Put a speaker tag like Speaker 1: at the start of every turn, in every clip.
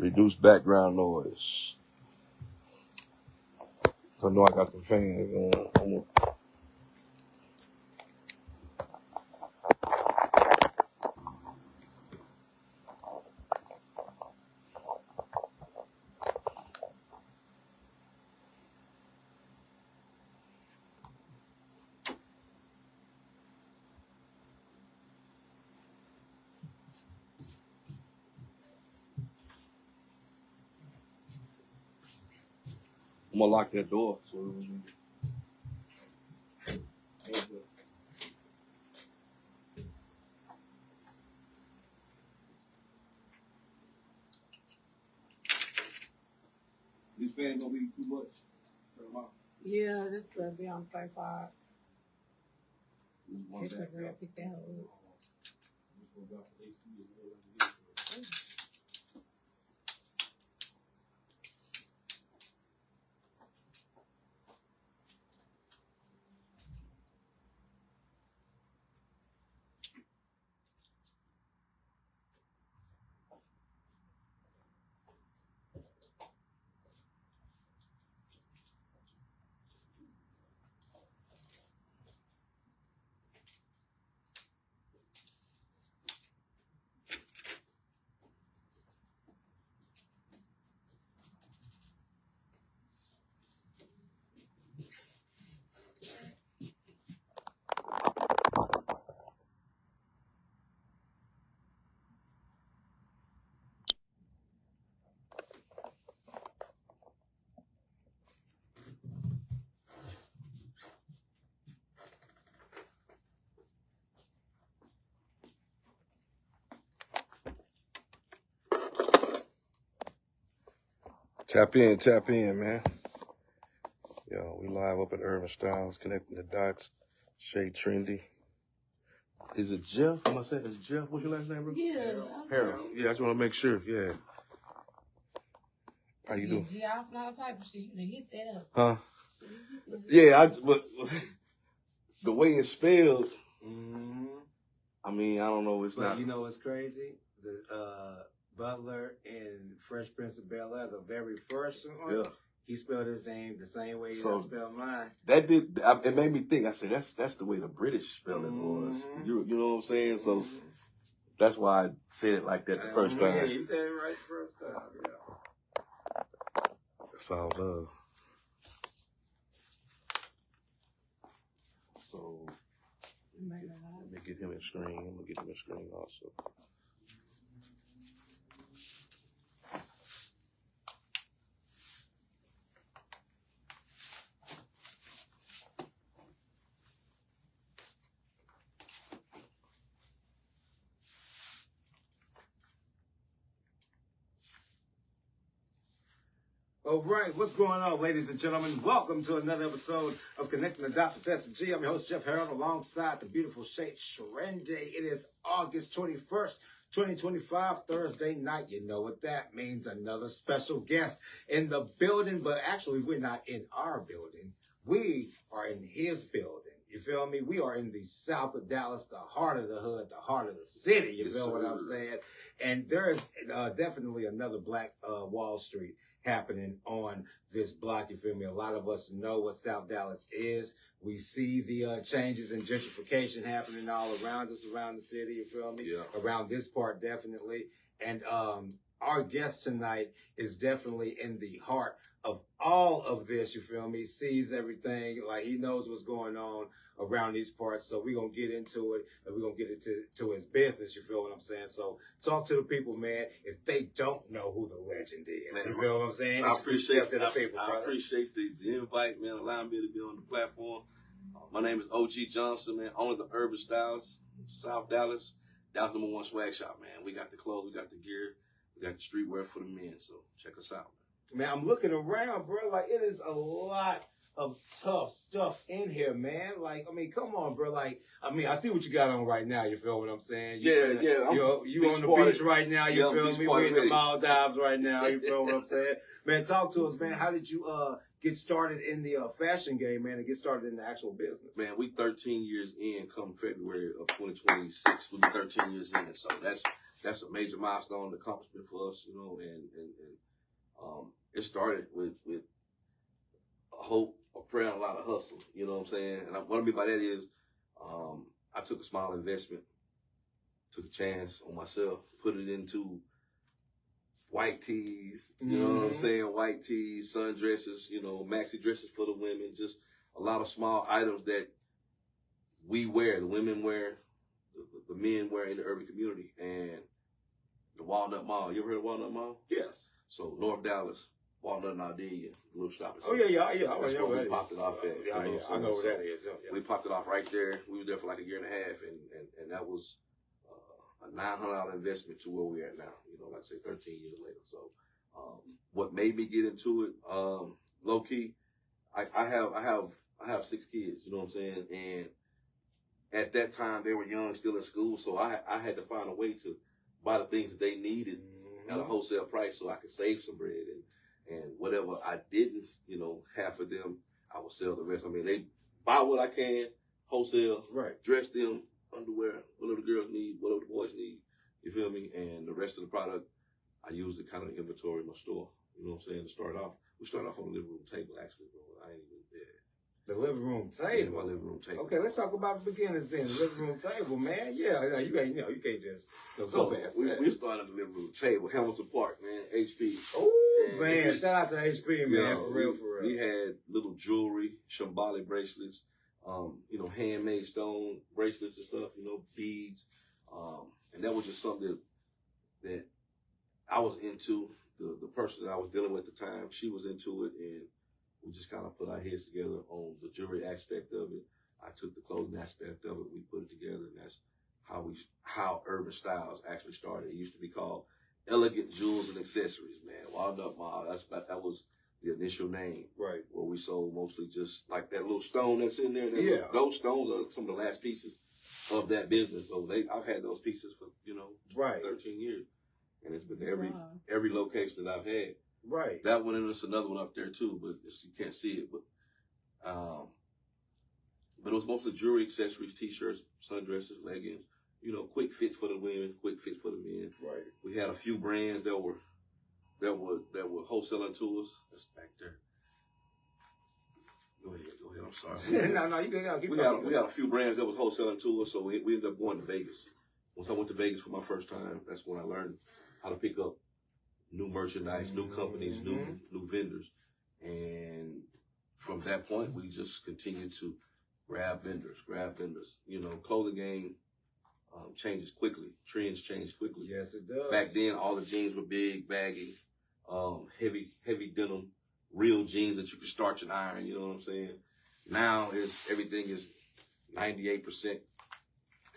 Speaker 1: Reduce background noise. I know I got the fans going. I'm gonna lock that door. So these fans gonna be too much. Turn them off.
Speaker 2: Yeah, this could be on the safe side.
Speaker 1: Pick that up. Tap in, man. Yo, we live up in Urban Styles, connecting the dots. Shay, Trendy. Is it Jeff? Am I saying it's Jeff? What's your last name, bro?
Speaker 2: Yeah.
Speaker 1: Harold. Yeah, I just want to make sure. Yeah. How you doing?
Speaker 2: Yeah, off and all type of shit. You done hit that up.
Speaker 1: Huh? Yeah, but the way it's spelled, I mean, I don't know. It's
Speaker 3: But
Speaker 1: not.
Speaker 3: you know what's crazy? The Butler in Fresh Prince of Bel-Air, the very first one,
Speaker 1: Yeah.
Speaker 3: he spelled his name the same way
Speaker 1: So,
Speaker 3: I spelled mine.
Speaker 1: It made me think. I said that's the way the British spelling was. You know what I'm saying? So that's why I said it like that the first time.
Speaker 3: Yeah, you said it right the first time. Yeah.
Speaker 1: That's all love. So let me get him in screen. I'm gonna get him in screen also.
Speaker 3: All right, what's going on, ladies and gentlemen? Welcome to another episode of Connecting the Dots with S&G. I'm your host, Jeff Harold, alongside the beautiful Shay, Trendy. It is August 21st, 2025, Thursday night. You know what that means. Another special guest in the building, but actually we're not in our building. We are in his building. You feel me? We are in the south of Dallas, the heart of the hood, the heart of the city. You feel what I'm saying? And there is definitely another Black Wall Street happening on this block. You feel me? A lot of us know what South Dallas is. We see the changes in gentrification happening all around us, around the city. You feel me? Yeah. Around this part, definitely. And our guest tonight is definitely in the heart of all of this. You feel me? Sees everything. Like, he knows what's going on around these parts. So we're going to get into it, and we're going to get into his business. You feel what I'm saying? So talk to the people, man, if they don't know who the legend is. Man, you feel what I'm saying?
Speaker 1: I appreciate
Speaker 3: to the people,
Speaker 1: I appreciate the invite, man, allowing me to be on the platform. My name is OG Johnson, man, owner of the Urban Styles, South Dallas. Dallas #1 swag shop, man. We got the clothes, we got the gear, we got the streetwear for the men. So check us out,
Speaker 3: man. I'm looking around, bro. Like, it is a lot of tough stuff in here, man. Like, I mean, come on, bro. Like, I mean, I see what you got on right now. You feel what I'm saying? You on the beach right now. You feel me? We're in the Maldives right now. You feel what I'm saying? Man, talk to us, man. How did you get started in the fashion game, man, and get started in the actual business?
Speaker 1: Man, we 13 years in. Come February of 2026, we'll be 13 years in. So that's a major milestone, accomplishment for us, you know, and it started with a hope, a prayer, and a lot of hustle, you know what I'm saying? And what I mean by that is, I took a small investment, took a chance on myself, put it into white tees, you know what I'm saying? White tees, sundresses, you know, maxi dresses for the women, just a lot of small items that we wear, the women wear, the men wear in the urban community. And the Walnut Mall, you ever heard of Walnut Mall?
Speaker 3: Yes.
Speaker 1: So North Dallas, Walnut and Ardea, little shopping
Speaker 3: Oh,
Speaker 1: center.
Speaker 3: yeah.
Speaker 1: That's where we popped it off at.
Speaker 3: Yeah,
Speaker 1: you know
Speaker 3: I know where that is. Yeah.
Speaker 1: We popped it off right there. We were there for like a year and a half, and that was a $900 investment to where we're at now. You know, like I say, 13 years later. So, what made me get into it, low key, I have 6 kids. You know what I'm saying? And at that time, they were young, still in school, so I had to find a way to buy the things that they needed at a wholesale price, so I could save some bread, and whatever I didn't, you know, have for them, I would sell the rest. I mean, they buy what I can, wholesale,
Speaker 3: Right.
Speaker 1: dress them, underwear, whatever the girls need, whatever the boys need, you feel me? And the rest of the product, I use to kind of inventory in my store, you know what I'm saying, to start off. We started off on the living room table, actually, bro. I ain't even there.
Speaker 3: The living room table.
Speaker 1: Yeah, my living room table.
Speaker 3: Okay, let's talk about the beginnings then. The living room table, man. Yeah, you can't just go past that.
Speaker 1: We started the living room table, Hamilton Park, man, HP.
Speaker 3: Oh, man, shout out to HP, man, for real.
Speaker 1: We had little jewelry, shambali bracelets, you know, handmade stone bracelets and stuff, you know, beads. And that was just something that I was into. The person that I was dealing with at the time, she was into it, and we just kind of put our heads together on the jewelry aspect of it. I took the clothing aspect of it. We put it together, and that's how Urban Styles actually started. It used to be called Elegant Jewels and Accessories, man. Walnut Mall. That was the initial name.
Speaker 3: Right.
Speaker 1: Where we sold mostly just like that little stone that's in there.
Speaker 3: Yeah.
Speaker 1: Those stones are some of the last pieces of that business. So I've had those pieces for, you know, 13 years. And it's been every location that I've had.
Speaker 3: Right.
Speaker 1: That one, and there's another one up there too, but you can't see it. But it was mostly jewelry, accessories, t-shirts, sundresses, leggings. You know, quick fits for the women, quick fits for the men.
Speaker 3: Right.
Speaker 1: We had a few brands that were wholesaling to us. That's back there. Go ahead. I'm sorry.
Speaker 3: No, you can keep
Speaker 1: we had a few brands that was wholesaling to us, so we ended up going to Vegas. Once I went to Vegas for my first time, that's when I learned how to pick up new merchandise, new companies, new vendors. And from that point, we just continued to grab vendors. You know, clothing game changes quickly. Trends change quickly.
Speaker 3: Yes, it does.
Speaker 1: Back then, all the jeans were big, baggy, heavy denim, real jeans that you could starch and iron, you know what I'm saying? Now everything is 98%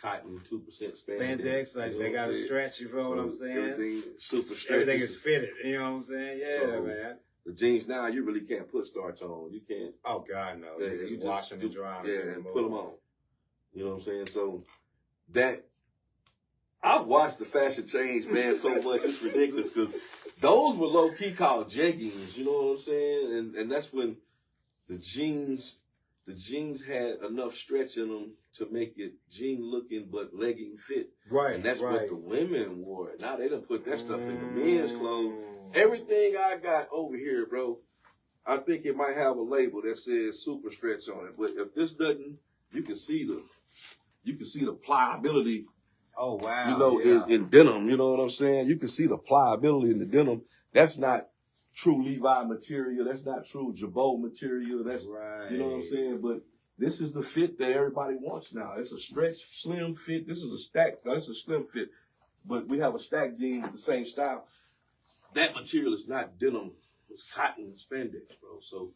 Speaker 1: cotton, 2%
Speaker 3: spandex, like they got to stretch, you feel what I'm saying?
Speaker 1: Everything super stretchy.
Speaker 3: Everything is fitted, you know what I'm saying? Yeah, man.
Speaker 1: The jeans now, you really can't put starch on. You can't.
Speaker 3: Oh, God, no.
Speaker 1: Yeah,
Speaker 3: you just wash them and dry them.
Speaker 1: Yeah, and put them on. You know what I'm saying? So I've watched the fashion change, man, so much. It's ridiculous because those were low-key called jeggings, you know what I'm saying? And that's when the jeans had enough stretch in them to make it jean-looking but legging fit.
Speaker 3: Right,
Speaker 1: and that's what the women wore. Now they done put that stuff in the men's clothes. Everything I got over here, bro, I think it might have a label that says super stretch on it. But if this doesn't, you can see the pliability.
Speaker 3: Oh, wow.
Speaker 1: You know, in denim, you know what I'm saying? You can see the pliability in the denim. That's not true Levi material. That's not true Jabot material. That's right. You know what I'm saying? But this is the fit that everybody wants now. It's a stretch, slim fit. This is a stack. No, this is a slim fit. But we have a stack jean with the same style. That material is not denim. It's cotton and spandex, bro. So,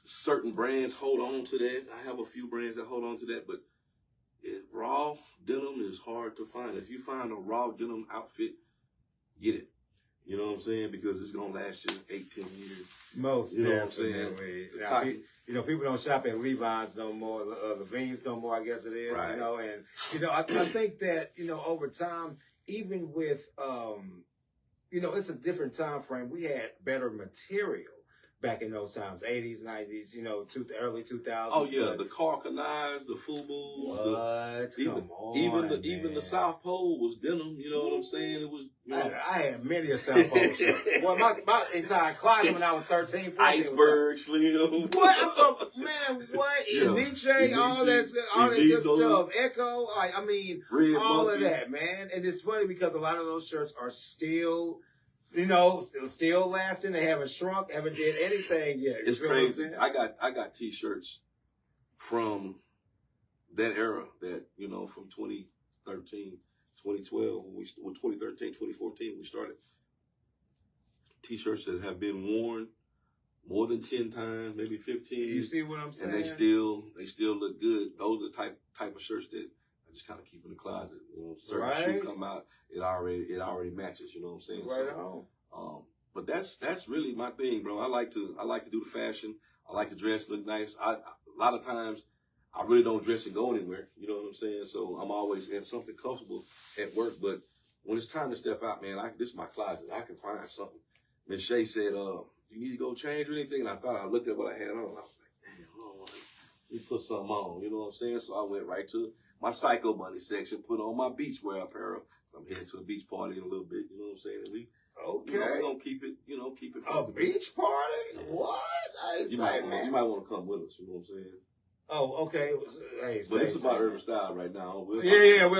Speaker 1: certain brands hold on to that. I have a few brands that hold on to that, but raw denim is hard to find. If you find a raw denim outfit, get it. You know what I'm saying? Because it's going to last you 18 years.
Speaker 3: Most
Speaker 1: you know
Speaker 3: definitely. What I'm saying? You know, people don't shop at Levi's no more, Levine's no more, I guess it is. Right. You know, and, you know, I think that, you know, over time, even with, you know, it's a different time frame. We had better material. back in those times, 80s, 90s, you know, early 2000s.
Speaker 1: Oh yeah, the Carcanines, the Fubus,
Speaker 3: Come on,
Speaker 1: even the South Pole was denim. You know what I'm saying? It was. You know,
Speaker 3: I had many a South Pole shirts. Well, my entire closet when I was 13, 14
Speaker 1: Iceberg, Slim.
Speaker 3: What? I'm talking, man, what?
Speaker 1: Yeah.
Speaker 3: Nietzsche, all that good stuff. Echo, I mean,
Speaker 1: Red
Speaker 3: all
Speaker 1: Monkey.
Speaker 3: of that, man. And it's funny because a lot of those shirts are still, you know, still lasting. They haven't shrunk, haven't did anything yet.
Speaker 1: It's crazy. I got T-shirts from that era that, you know, from 2013, 2012, 2013, 2014, we started. T-shirts that have been worn more than 10 times, maybe 15.
Speaker 3: You see what I'm saying?
Speaker 1: And they still look good. Those are the type of shirts that I just kind of keep in the closet. You know, certain shoe come out, it already matches. You know what I'm saying?
Speaker 3: Right on.
Speaker 1: But that's really my thing, bro. I like to do the fashion. I like to dress, look nice. A lot of times I really don't dress and go anywhere. You know what I'm saying? So I'm always in something comfortable at work. But when it's time to step out, man, this is my closet. I can find something. Miss Shay said, you need to go change or anything? And I looked at what I had on. And I was like, damn, hold on. Let me put something on. You know what I'm saying? So I went right to my Psycho Bunny section, put on my beachwear apparel. I'm heading to a beach party in a little bit. You know what I'm saying? And we're going to keep it, keep it.
Speaker 3: A beach party?
Speaker 1: Yeah.
Speaker 3: What?
Speaker 1: You might want to come with us. You know what I'm saying?
Speaker 3: Oh, okay. Hey,
Speaker 1: but it's about urban style right now.
Speaker 3: We'll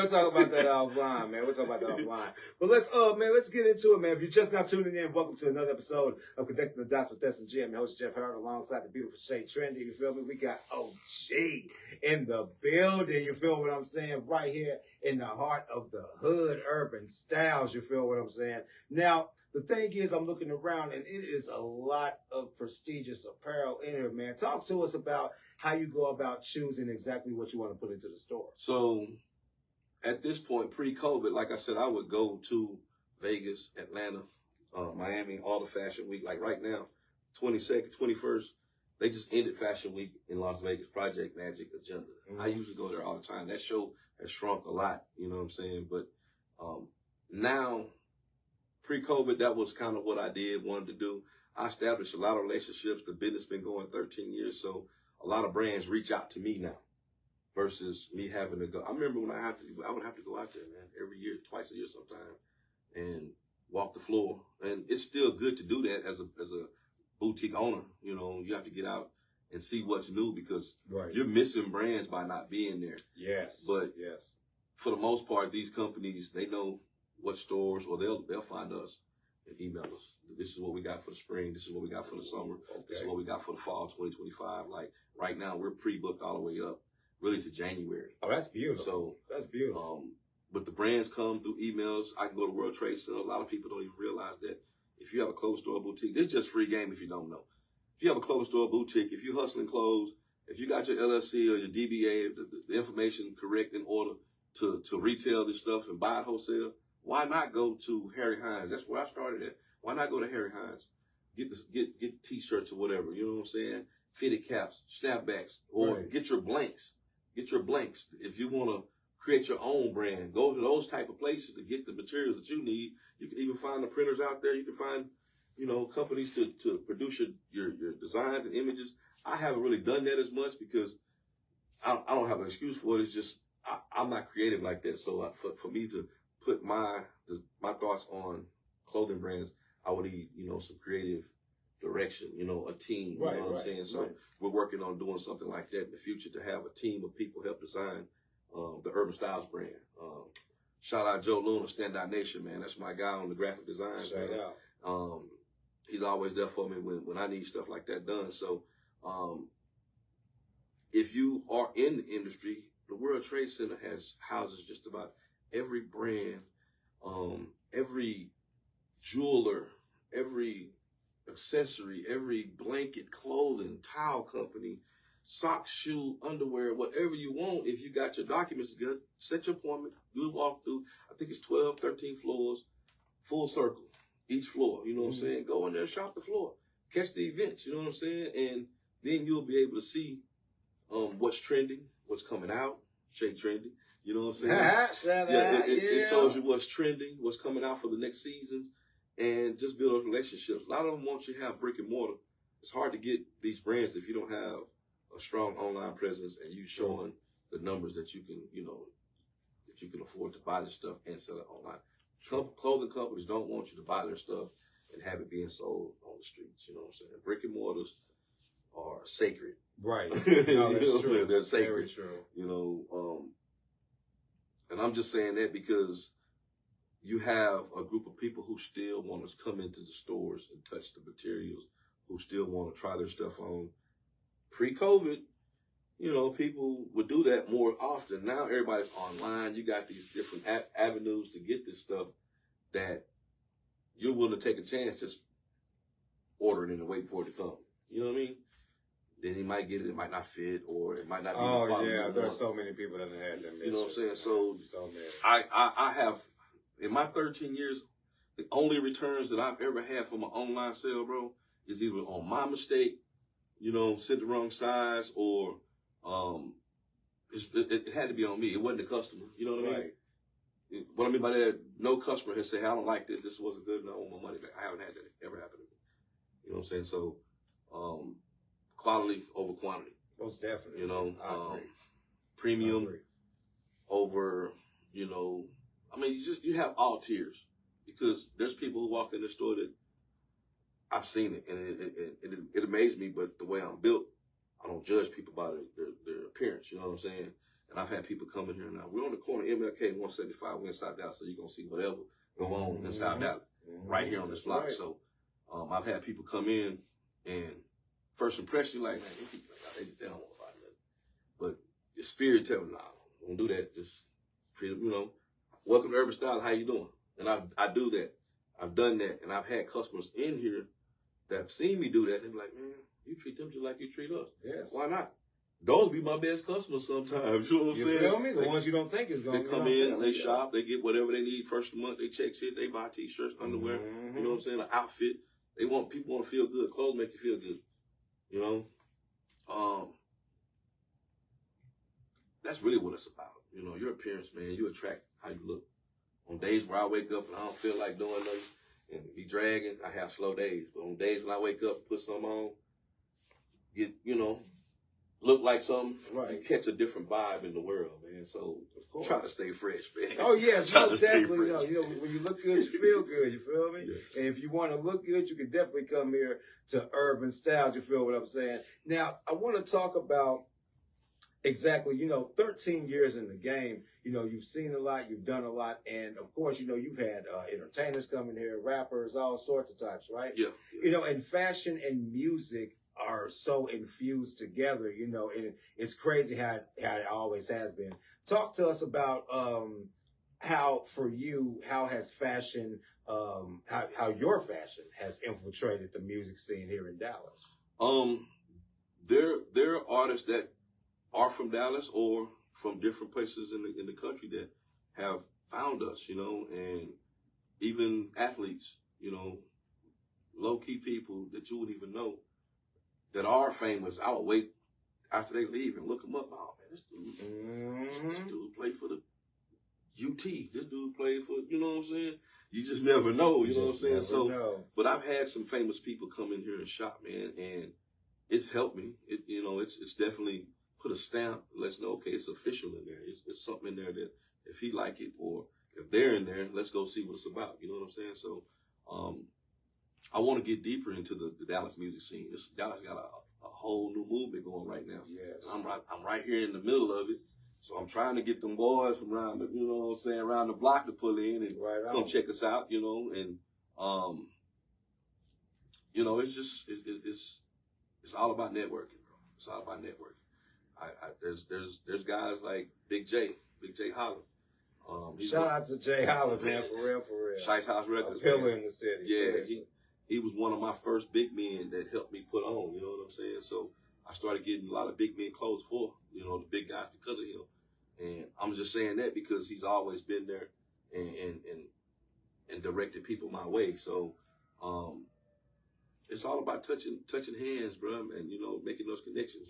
Speaker 3: talk about that offline, man. We'll talk about that offline. But let's get into it, man. If you're just now tuning in, welcome to another episode of Connecting the Dots with S&G. I'm your host, Jeff Harold, alongside the beautiful Shay, Trendy. You feel me? We got OG in the building. You feel what I'm saying? Right here in the heart of the hood, urban styles. You feel what I'm saying? Now, the thing is, I'm looking around, and it is a lot of prestigious apparel in here, man. Talk to us about how you go about choosing exactly what you want to put into the store.
Speaker 1: So, at this point, pre-COVID, like I said, I would go to Vegas, Atlanta, Miami, all the fashion week. Like right now, 22nd, 21st, they just ended Fashion Week in Las Vegas, Project Magic Agenda. I usually go there all the time. That show has shrunk a lot, you know what I'm saying? But now, pre-COVID, that was kind of what I wanted to do. I established a lot of relationships. The business been going 13 years, so a lot of brands reach out to me now versus me having to go. I remember when I would have to go out there, man, every year, twice a year sometime, and walk the floor. And it's still good to do that as a boutique owner. You know, you have to get out and see what's new because you're missing brands by not being there.
Speaker 3: Yes.
Speaker 1: But for the most part, these companies, they know what stores, or they'll find us and email us. This is what we got for the spring. This is what we got for the summer. Okay. This is what we got for the fall 2025. Like right now, we're pre-booked all the way up, really to January.
Speaker 3: Oh, that's beautiful.
Speaker 1: So
Speaker 3: that's beautiful.
Speaker 1: But the brands come through emails. I can go to World Trade Center. A lot of people don't even realize that if you have a clothes store boutique, this is just free game if you don't know. If you have a clothes store boutique, if you're hustling clothes, if you got your LLC or your DBA, the information correct in order to retail this stuff and buy it wholesale, why not go to Harry Hines? That's where I started at. Why not go to Harry Hines? Get T-shirts or whatever, you know what I'm saying? Fitted caps, snapbacks, or get your blanks. Get your blanks. If you want to create your own brand, go to those type of places to get the materials that you need. You can even find the printers out there. You can find, companies to produce your designs and images. I haven't really done that as much because I don't have an excuse for it. It's just I'm not creative like that. So for me to put my thoughts on clothing brands, I would need, some creative direction, a team, you know what I'm saying? So we're working on doing something like that in the future to have a team of people help design the Urban Styles brand. Shout out Joe Luna, Standout Nation, man. That's my guy on the graphic design.
Speaker 3: Shout out.
Speaker 1: He's always there for me when I need stuff like that done. So if you are in the industry, the World Trade Center houses just about every brand, every jeweler, every accessory, every blanket, clothing, towel company, socks, shoe, underwear, whatever you want. If you got your documents good, set your appointment, do a walkthrough. I think it's 12, 13 floors, full circle, each floor. You know what I'm saying? Go in there, shop the floor, catch the events. You know what I'm saying? And then you'll be able to see what's trending, what's coming out. Shay Trendy. You know what I'm saying? It shows you what's trending, what's coming out for the next season, and just build relationships. A lot of them want you to have brick and mortar, it's hard to get these brands if you don't have a strong online presence and you showing the numbers that you can, that you can afford to buy this stuff and sell it online. Clothing companies don't want you to buy their stuff and have it being sold on the streets. You know what I'm saying? Brick and mortars are sacred.
Speaker 3: Right.
Speaker 1: No, that's true. They're sacred.
Speaker 3: Very true.
Speaker 1: And I'm just saying that because you have a group of people who still want to come into the stores and touch the materials, who still want to try their stuff on. Pre-COVID, people would do that more often. Now everybody's online. You got these different avenues to get this stuff that you're willing to take a chance just ordering it and waiting for it to come. You know what I mean? Then he might get it, it might not fit, or it might not be the quality.
Speaker 3: Oh, yeah, there's so many people that have had them.
Speaker 1: You know what I'm saying? So
Speaker 3: many.
Speaker 1: I have, in my 13 years, the only returns that I've ever had from an online sale, bro, is either on my mistake, sent the wrong size, or it had to be on me. It wasn't the customer. You know what I mean? Right. What I mean by that, no customer has said, hey, I don't like this. This wasn't good enough. I want my money back. I haven't had that ever happen to me. You know what I'm saying? So, quality over quantity.
Speaker 3: Most definitely.
Speaker 1: Premium over, you have all tiers, because there's people who walk in the store that I've seen it and it amazed me, but the way I'm built, I don't judge people by their appearance. You know what I'm saying? And I've had people come in here now. We're on the corner, MLK 175. We're inside Dallas, so you're going to see whatever go on inside Dallas right here on this block. Right. So I've had people come in and first impression, you're like, man, they don't want to buy nothing. But your spirit tell them, nah, don't do that. Just treat them, welcome to Urban Styles. How you doing? And I do that. I've done that. And I've had customers in here that have seen me do that. They're like, man, you treat them just like you treat us.
Speaker 3: Yes.
Speaker 1: Why not? Those be my best customers sometimes. You know what I'm saying?
Speaker 3: You feel me? The ones you don't think is going
Speaker 1: to come in, they shop, they get whatever they need. First of the month, they check shit, they buy t-shirts, underwear, you know what I'm saying? An outfit. People want to feel good. Clothes make you feel good. That's really what it's about. Your appearance, man, you attract how you look. On days where I wake up and I don't feel like doing nothing and be dragging, I have slow days. But on days when I wake up, put something on, look like something, right, you catch a different vibe in the world, man. So try to stay fresh, man.
Speaker 3: Oh, yes, most definitely. When you look good, you feel good, you feel me? Yeah. And if you want to look good, you can definitely come here to Urban Styles, you feel what I'm saying? Now, I want to talk about exactly, 13 years in the game, you've seen a lot, you've done a lot, and of course, you've had entertainers come in here, rappers, all sorts of types, right?
Speaker 1: Yeah.
Speaker 3: And fashion and music are so infused together, and it's crazy how it always has been. Talk to us about how has fashion, how your fashion has infiltrated the music scene here in Dallas.
Speaker 1: There are artists that are from Dallas or from different places in the country that have found us, and even athletes, low-key people that you wouldn't even know that are famous. I would wait after they leave and look them up. Oh, man, this dude played for the UT. This dude played for, you know what I'm saying? You just never know, you know what I'm saying? But I've had some famous people come in here and shop, man, and it's helped me. It's definitely put a stamp, let's know, okay, it's official in there. It's something in there that if he like it or if they're in there, let's go see what it's about. You know what I'm saying? So I want to get deeper into the Dallas music scene. Dallas got a whole new movement going right now.
Speaker 3: Yes.
Speaker 1: I'm right here in the middle of it. So I'm trying to get them boys from around the, around the block to pull in and come check us out, and it's all about networking, bro. It's all about networking. There's guys like Big J Holland.
Speaker 3: Shout out to Jay Holland, man, for real.
Speaker 1: Shice House Records.
Speaker 3: A pillar in the city.
Speaker 1: Yeah, he was one of my first big men that helped me put on, you know what I'm saying? So I started getting a lot of big men clothes for, the big guys because of him. And I'm just saying that because he's always been there and directed people my way. So it's all about touching hands, bro, and making those connections,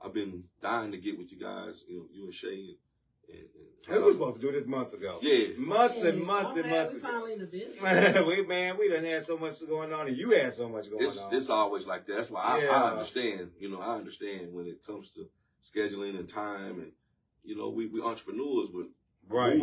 Speaker 1: I've been dying to get with you guys, you and Shay
Speaker 3: We were supposed to do this months ago.
Speaker 1: Yeah.
Speaker 3: Months and months and months
Speaker 2: we
Speaker 3: ago.
Speaker 2: finally in the business.
Speaker 3: we done had so much going on, and you had so much going on.
Speaker 1: It's always like that. That's why I understand. You know, I understand when it comes to scheduling and time, and you know, we entrepreneurs, but
Speaker 3: Right.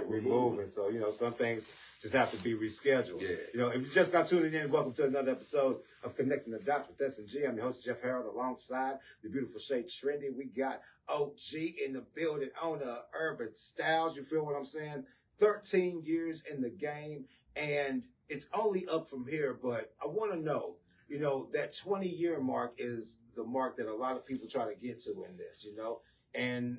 Speaker 1: We're
Speaker 3: moving. So, you know, some things just have to be rescheduled.
Speaker 1: Yeah.
Speaker 3: You know, if you just got tuning in, welcome to another episode of Connecting the Dots with S&G. I'm your host, Jeff Harold, alongside the beautiful Shay Trendy. We got OG in the building, owner of Urban Styles. You feel what I'm saying? 13 years in the game, and it's only up from here. But I want to know, you know, that 20-year mark is the mark that a lot of people try to get to in this, you know, and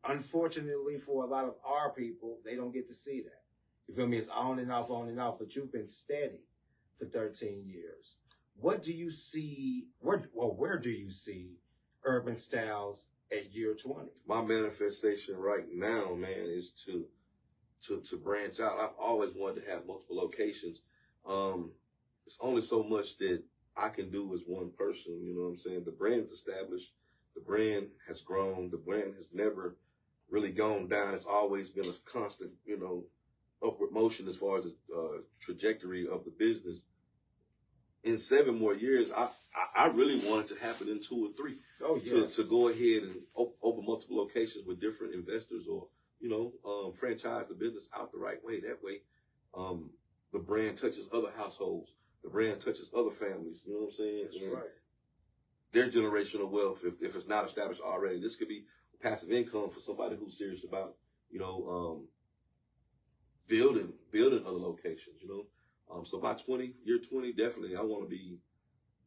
Speaker 3: unfortunately for a lot of our people, they don't get to see that. You feel me? It's on and off, but you've been steady for 13 years. What do you see, where do you see Urban Styles at year 20?
Speaker 1: My manifestation right now, man, is to branch out. I've always wanted to have multiple locations. It's only so much that I can do as one person, you know what I'm saying? The brand's established, the brand has grown, the brand has never really gone down. It's always been a constant, you know, upward motion as far as the trajectory of the business. In 7 more years, I really want it to happen in 2 or 3.
Speaker 3: Oh, yes.
Speaker 1: To go ahead and open multiple locations with different investors, or, you know, franchise the business out the right way. That way, the brand touches other households. The brand touches other families. You know what I'm saying?
Speaker 3: That's right.
Speaker 1: Their generational wealth, if it's not established already, this could be passive income for somebody who's serious about, you know, building other locations, you know. So by year 20, definitely I want to be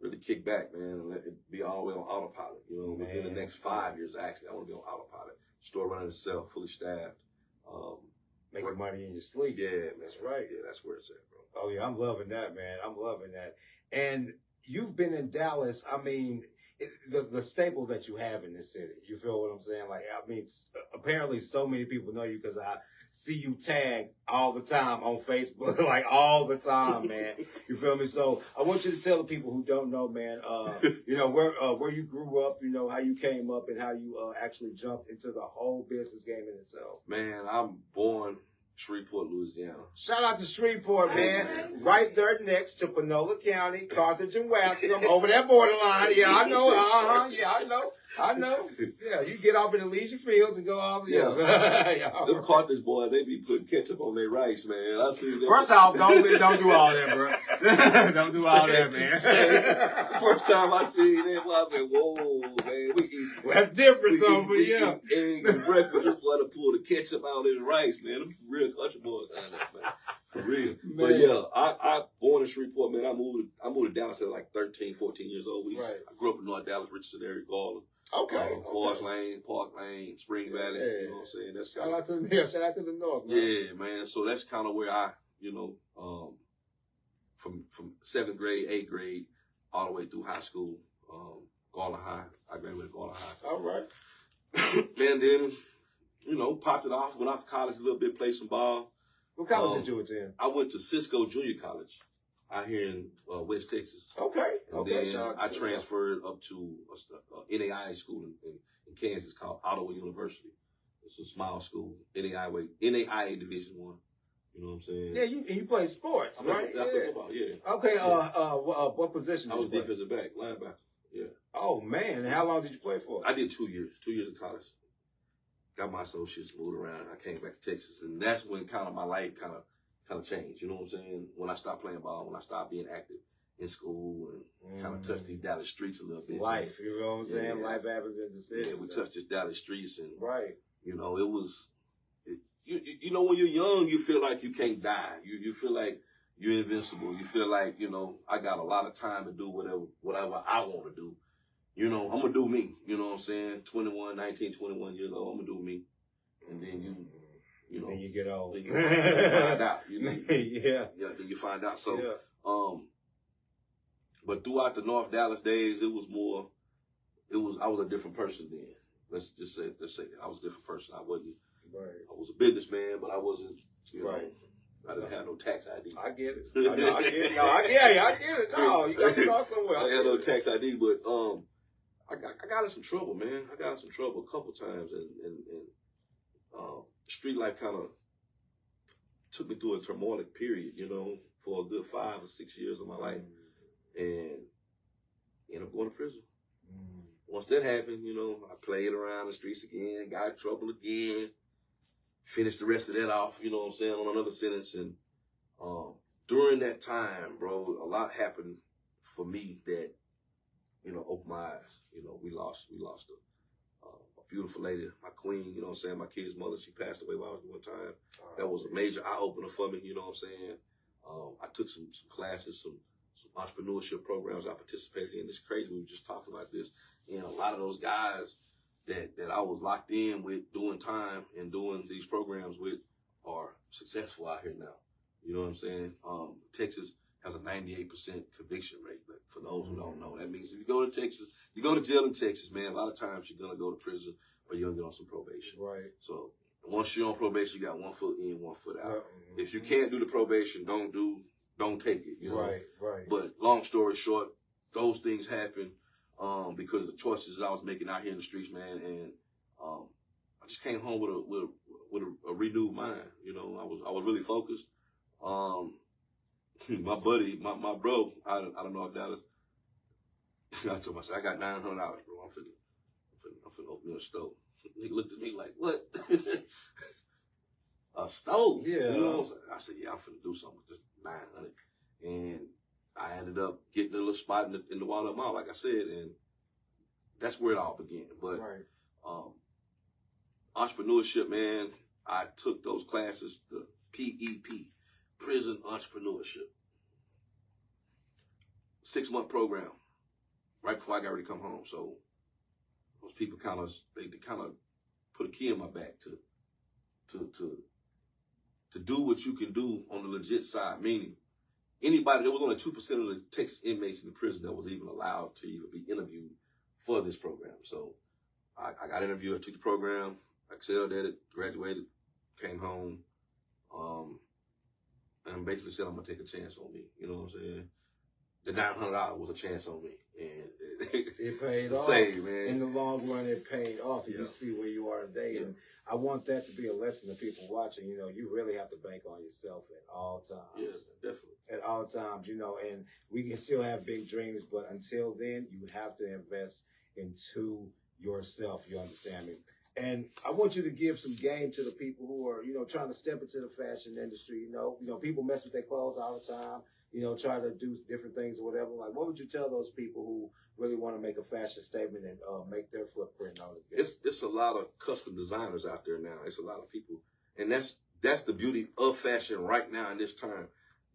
Speaker 1: really kicked back, man, and let it be all the way on autopilot. You know, within the next 5 years, actually, I want to be on autopilot. Store running itself, fully staffed.
Speaker 3: Making money in your sleep.
Speaker 1: Yeah, man.
Speaker 3: That's right.
Speaker 1: Yeah, that's where it's at, bro.
Speaker 3: Oh, yeah, I'm loving that, man. I'm loving that. And you've been in Dallas, I mean, the staple that you have in this city. You feel what I'm saying? Like, I mean, apparently so many people know you because I see you tag all the time on Facebook, like all the time, man. You feel me? So I want you to tell the people who don't know, man, you know, where you grew up, you know, how you came up and how you actually jumped into the whole business game in itself.
Speaker 1: Man, I'm born Shreveport, Louisiana.
Speaker 3: Shout out to Shreveport, man. Right there next to Panola County, Carthage and Wascom, over that borderline. Yeah, I know. Yeah, I know. Yeah, you get off in the leisure fields and go off. Yeah.
Speaker 1: Them Carthage boys, they be putting ketchup on their rice, man. I see them.
Speaker 3: First off, don't do all that, bro. Don't do all that, man.
Speaker 1: First time I seen them, I said, whoa, man. We eat.
Speaker 3: Well, that's different, though, but
Speaker 1: eat
Speaker 3: yeah.
Speaker 1: eggs and breakfast. This boy to pull the ketchup out of his rice, man. Them real country boys down there, man. For real.
Speaker 3: Man.
Speaker 1: But yeah, I born in Shreveport, man. I moved to Dallas at like 13, 14 years old. I grew up in North Dallas, Richardson area, Garland.
Speaker 3: Okay.
Speaker 1: Forest Lane, Park Lane, Spring Valley.
Speaker 3: Yeah.
Speaker 1: You know what I'm saying? That's
Speaker 3: shout out to the north, man.
Speaker 1: Yeah, man. So that's kind of where I, you know, from 7th grade, 8th grade, all the way through high school, Garland High. I graduated Garland High.
Speaker 3: All right.
Speaker 1: And then, you know, popped it off, went off to college a little bit, played some ball.
Speaker 3: What college did you attend?
Speaker 1: I went to Cisco Junior College out here in West Texas.
Speaker 3: Okay.
Speaker 1: And then I transferred up to a NAIA school in Kansas called Ottawa University. It's a small school, NAIA Division I. You know what I'm saying?
Speaker 3: Yeah, you played sports, right?
Speaker 1: I played football, yeah.
Speaker 3: Okay, what position
Speaker 1: I
Speaker 3: did
Speaker 1: was
Speaker 3: you play?
Speaker 1: defensive back, linebacker, yeah.
Speaker 3: Oh, man. And how long did you play for?
Speaker 1: I did 2 years in college. Got my associates, moved around. I came back to Texas, and that's when kind of my life kind of changed. You know what I'm saying? When I stopped playing ball, when I stopped being active in school, and kind of touched these Dallas streets a little bit.
Speaker 3: Life, you know what I'm saying?
Speaker 1: Yeah.
Speaker 3: Life happens in the city.
Speaker 1: Yeah, we touched these Dallas streets, and you know, it was. You know, when you're young, you feel like you can't die. You feel like you're invincible. You feel like, you know, I got a lot of time to do whatever I want to do. You know, I'm going to do me. You know what I'm saying? 21 years old, I'm going to do me. And then you know.
Speaker 3: Then you get old.
Speaker 1: Then you find out.
Speaker 3: Yeah.
Speaker 1: Then you find out. So, but throughout the North Dallas days, I was a different person then. Let's say that. I was a different person. I was a businessman, but I wasn't, you know, I didn't have no tax ID.
Speaker 3: I get it. I get it. No, I get it. No, you got to start somewhere.
Speaker 1: I had no tax ID, but I got in some trouble, man. I got in some trouble a couple times, and street life kind of took me through a turmoilic period, you know, for a good 5 or 6 years of my life, and ended up going to prison. Once that happened, you know, I played around the streets again, got in trouble again, finished the rest of that off, you know what I'm saying, on another sentence. And during that time, bro, a lot happened for me that, you know, opened my eyes. You know, we lost a beautiful lady, my queen, you know what I'm saying, my kid's mother. She passed away while I was doing time. That was a major eye-opener for me, you know what I'm saying. I took some classes, some entrepreneurship programs I participated in. It's crazy, we were just talking about this. And a lot of those guys that I was locked in with doing time and doing these programs with are successful out here now. You know what I'm saying? Texas has a 98% conviction rate. But for those who don't know, that means if you go to Texas, you go to jail in Texas, man, a lot of times you're going to go to prison or you're going to get on some probation.
Speaker 3: Right. So
Speaker 1: once you're on probation, you got 1 foot in, 1 foot out. If you can't do the probation, don't take it. You know?
Speaker 3: Right.
Speaker 1: But long story short, those things happen because of the choices that I was making out here in the streets, man. And I just came home with a renewed mind. You know, I was really focused. My buddy, my bro, I don't know if Dallas. I told myself, I got $900, bro. I'm finna open me a stove. He looked at me like, what? A stove?
Speaker 3: Yeah.
Speaker 1: You know what I'm saying? I said, yeah, I'm finna do something with this 900. And I ended up getting a little spot in the Walnut Mall, like I said, and that's where it all began. But entrepreneurship, man, I took those classes, the PEP, Prison Entrepreneurship. 6-month program, right before I got ready to come home. So those people they kind of put a key in my back to do what you can do on the legit side, meaning anybody, there was only 2% of the Texas inmates in the prison that was even allowed to even be interviewed for this program. So I got interviewed, I took the program, I excelled at it, graduated, came home, and basically said, I'm going to take a chance on me. You know what I'm saying? The $900 was a chance on me. And
Speaker 3: it paid off.
Speaker 1: Man.
Speaker 3: In the long run, it paid off. And you see where you are today.
Speaker 1: Yeah.
Speaker 3: And I want that to be a lesson to people watching. You know, you really have to bank on yourself at all times.
Speaker 1: Yes, definitely.
Speaker 3: At all times, you know, and we can still have big dreams, but until then, you have to invest into yourself. You understand me? And I want you to give some game to the people who are, you know, trying to step into the fashion industry. You know, people mess with their clothes all the time. You know, try to do different things or whatever. Like, what would you tell those people who really want to make a fashion statement and make their footprint on it?
Speaker 1: It's a lot of custom designers out there now. It's a lot of people, and that's the beauty of fashion right now in this time.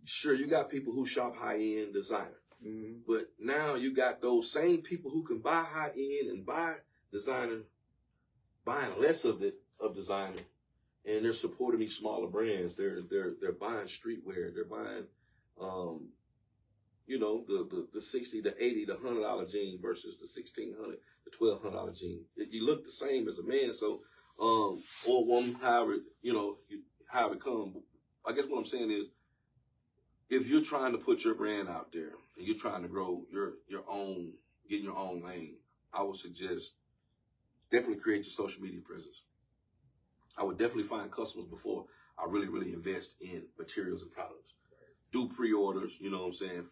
Speaker 1: Sure, you got people who shop high-end designer, but now you got those same people who can buy high-end and buy designer, buying less of designer, and they're supporting these smaller brands. They're buying streetwear. They're buying you know, the $60, the $80, the $100 jean versus the $1,600, the $1,200 jean. You look the same as a man, so or woman, however it comes. I guess what I'm saying is, if you're trying to put your brand out there and you're trying to grow your own, get in your own lane, I would suggest definitely create your social media presence. I would definitely find customers before I really invest in materials and products. Do pre-orders, you know what I'm saying?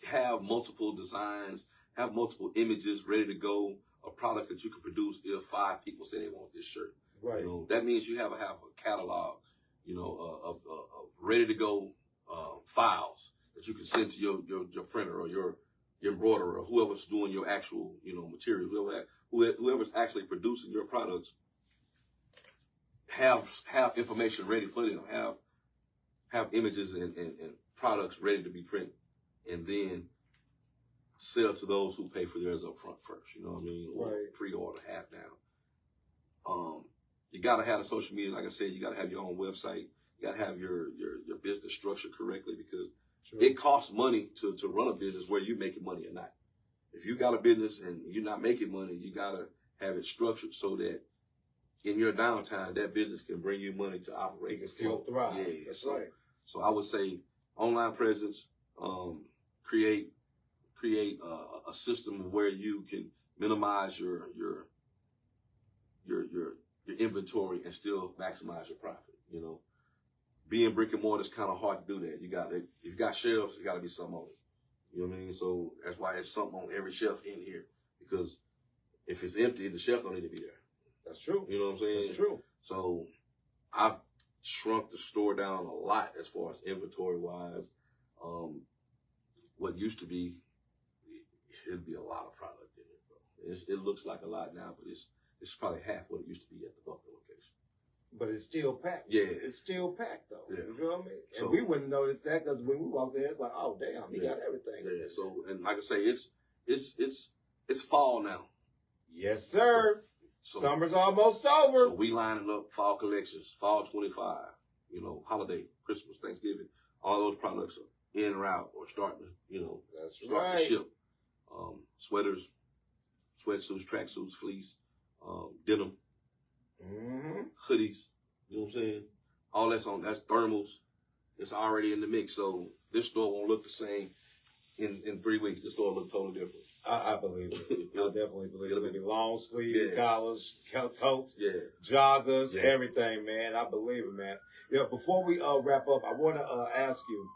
Speaker 1: Have multiple designs, have multiple images ready to go, a product that you can produce if 5 people say they want this shirt.
Speaker 3: Right.
Speaker 1: You know, that means you have a catalog, you know, of ready to go files that you can send to your printer or your embroiderer or whoever's doing your actual, you know, material, whoever's actually producing your products. Have information ready for them. Have images and products ready to be printed, and then sell to those who pay for theirs up front first. You know what I mean? Or pre-order, half down. You gotta have the social media. Like I said, you gotta have your own website. You gotta have your business structured correctly, because it costs money to run a business, whether you're making money or not. If you got a business and you're not making money, you gotta have it structured so that in your downtime, that business can bring you money to operate.
Speaker 3: You can still thrive.
Speaker 1: Yeah,
Speaker 3: that's right.
Speaker 1: So I would say online presence, create a system where you can minimize your your inventory and still maximize your profit. You know, being brick and mortar is kind of hard to do that. If you got shelves, there got to be something on it. You know what I mean? So that's why it's something on every shelf in here, because if it's empty, the shelf don't need to be there.
Speaker 3: That's true.
Speaker 1: You know what I'm saying?
Speaker 3: That's true.
Speaker 1: So I've shrunk the store down a lot as far as inventory wise. What used to be, it'd be a lot of product in it, bro. It looks like a lot now, but it's probably half what it used to be at the Buffalo location.
Speaker 3: But it's still packed.
Speaker 1: Yeah.
Speaker 3: It's still packed, though.
Speaker 1: Yeah.
Speaker 3: You know what I mean?
Speaker 1: So,
Speaker 3: and we wouldn't notice that because when we walked in, it's like, oh, damn, he got everything.
Speaker 1: Yeah, so, and like I say, it's fall now.
Speaker 3: Yes, sir.
Speaker 1: So,
Speaker 3: summer's almost over.
Speaker 1: So we lining up fall collections, fall 25, you know, holiday, Christmas, Thanksgiving. All those products are en route or starting to, start to ship. Sweaters, sweatsuits, tracksuits, fleece, denim, hoodies, you know what I'm saying? All that's thermals. It's already in the mix. So this store won't look the same in 3 weeks. This store will look totally different.
Speaker 3: I believe it. I definitely believe it. It'll be long sleeve, collars, coats, joggers, everything, man. I believe it, man. Before we wrap up, I want to ask you,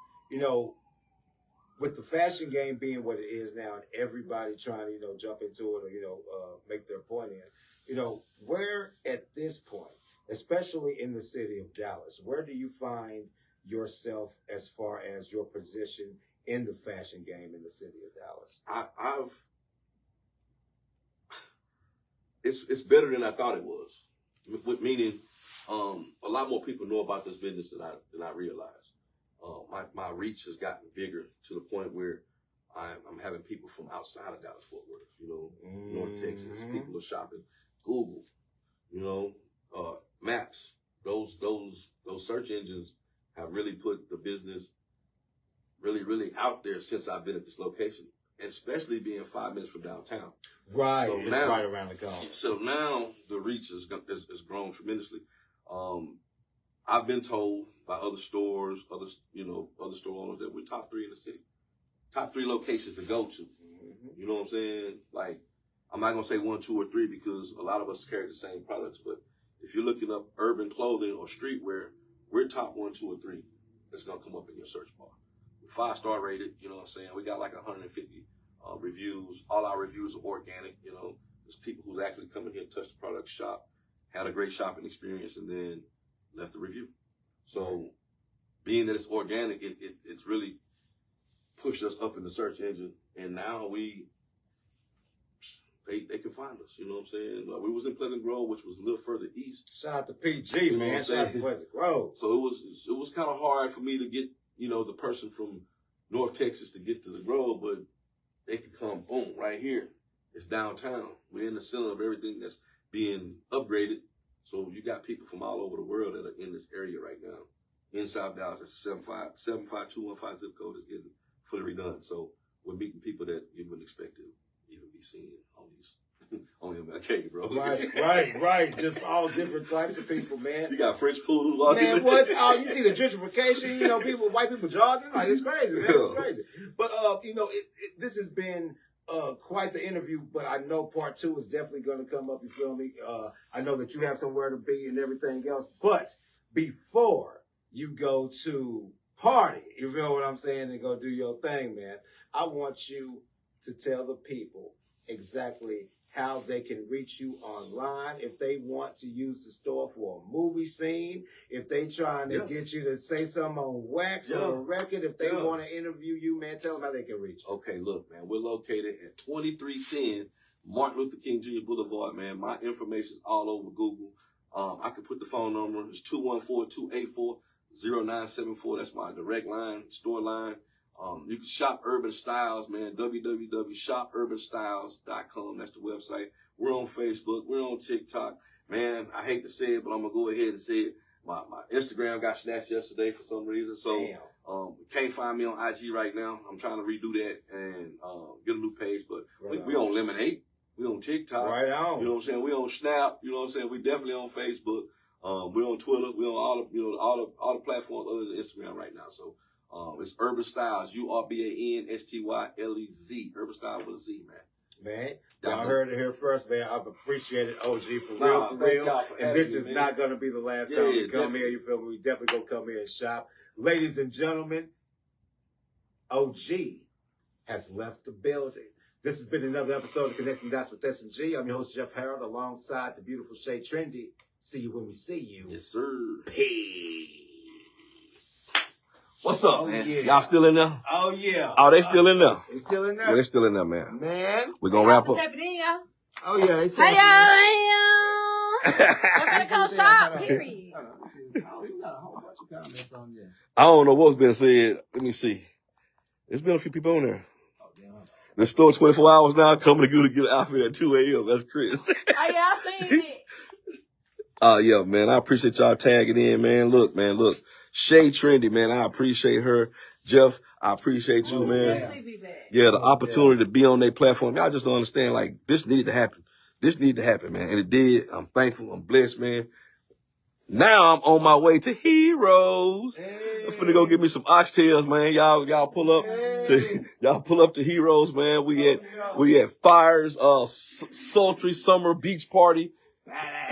Speaker 3: with the fashion game being what it is now and everybody trying to, jump into it or, make their point in, where at this point, especially in the city of Dallas, where do you find yourself as far as your position in the fashion game in the city of Dallas?
Speaker 1: It's better than I thought it was. Meaning, a lot more people know about this business than I realized. My reach has gotten bigger to the point where I'm having people from outside of Dallas Fort Worth, North Texas. People are shopping Google, maps. Those search engines have really put the business really out there since I've been at this location, especially being 5 minutes from downtown.
Speaker 3: Right,
Speaker 1: so
Speaker 3: it's
Speaker 1: now,
Speaker 3: right around the corner.
Speaker 1: So now the reach has grown tremendously. I've been told by other stores, other store owners that we're top 3 in the city, top 3 locations to go to. You know what I'm saying? Like, I'm not gonna say 1, 2, or 3 because a lot of us carry the same products. But if you're looking up urban clothing or streetwear, we're top 1, 2, or 3. That's gonna come up in your search bar. 5-star rated. You know what I'm saying? We got like 150 reviews. All our reviews are organic. There's people who's actually come in here, touched the product, shop, had a great shopping experience, and then left a review. So, being that it's organic, it's really pushed us up in the search engine, and now they can find us. You know what I'm saying? We was in Pleasant Grove, which was a little further east.
Speaker 3: Shout out to PG, man. Shout out to Pleasant Grove.
Speaker 1: So it was kind of hard for me to get the person from North Texas to get to the Grove, but they could come, boom, right here. It's downtown. We're in the center of everything that's being upgraded. So you got people from all over the world that are in this area right now. In South Dallas, it's a 75215 zip code is getting fully redone. So we're meeting people that you wouldn't expect to even be seen on these on MLK, bro.
Speaker 3: Right. Just all different types of people, man.
Speaker 1: You got French poodles walking.
Speaker 3: Man, what? You see the gentrification, white people jogging. Like, it's crazy, man. It's crazy. But, this has been quite the interview, but I know part 2 is definitely going to come up, you feel me? I know that you have somewhere to be and everything else. But before you go to party, you feel what I'm saying, and go do your thing, man, I want you to tell the people exactly how they can reach you online, if they want to use the store for a movie scene, if they trying to get you to say something on wax or a record, if they want to interview you, man, tell them how they can reach you.
Speaker 1: Okay, look, man, we're located at 2310 Martin Luther King Jr. Boulevard, man. My information is all over Google. I can put the phone number. It's 214-284-0974. That's my direct line, store line. You can shop Urban Styles, man. www.shopurbanstyles.com. That's the website. We're on Facebook. We're on TikTok. Man, I hate to say it, but I'm going to go ahead and say it. My Instagram got snatched yesterday for some reason. So, can't find me on IG right now. I'm trying to redo that and get a new page. But we on Lemonade. We on TikTok.
Speaker 3: Right on.
Speaker 1: You know what I'm saying? We on Snap. You know what I'm saying? We definitely on Facebook. We're on Twitter. We're on all the platforms other than Instagram right now. So, it's Urban Styles, URBANSTYLEZ. Urban Styles with a Z, man.
Speaker 3: Man, y'all heard it here first, man. I've appreciated OG for real, for
Speaker 1: thank
Speaker 3: real.
Speaker 1: y'all for
Speaker 3: And
Speaker 1: having
Speaker 3: this
Speaker 1: me,
Speaker 3: is
Speaker 1: man.
Speaker 3: not going to be the last time we come here. You feel me? We definitely going to come here and shop. Ladies and gentlemen, OG has left the building. This has been another episode of Connecting Dots with S&G. I'm your host, Jeff Harold, alongside the beautiful Shay Trendy. See you when we see you.
Speaker 1: Yes, sir.
Speaker 3: Peace.
Speaker 1: What's up, man?
Speaker 3: Yeah.
Speaker 1: Y'all still in there?
Speaker 3: Oh, yeah.
Speaker 1: Oh, they still in there?
Speaker 3: They still in there?
Speaker 1: Yeah, they still in there, man.
Speaker 3: Man.
Speaker 1: We're going to wrap up.
Speaker 2: Tapping in, y'all.
Speaker 3: Oh, yeah. They
Speaker 2: Hey, y'all. I'm gonna come shop, period.
Speaker 3: You got a whole bunch of comments on there.
Speaker 1: I don't know what's been said. Let me see. There's been a few people on there.
Speaker 3: Oh, damn.
Speaker 1: The store 24 hours now, coming to get an outfit at 2 a.m. That's Chris.
Speaker 2: Oh, yeah, I seen it.
Speaker 1: Yeah, man. I appreciate y'all tagging in, man. Look. Shay Trendy, man. I appreciate her. Jeff, I appreciate you, man.
Speaker 2: Definitely be back.
Speaker 1: Yeah, the opportunity to be on their platform. Y'all just don't understand, like, this needed to happen. This needed to happen, man. And it did. I'm thankful. I'm blessed, man. Now I'm on my way to Heroes.
Speaker 3: Hey.
Speaker 1: I'm finna go get me some oxtails, man. Y'all pull up to Heroes, man. We at Fires, sultry summer beach party.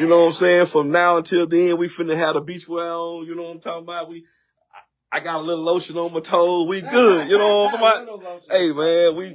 Speaker 1: You know what I'm saying? From now until then, we finna have the beachwear on. You know what I'm talking about? I got a little lotion on my toes. We good. You know what I'm talking about? Hey, man, we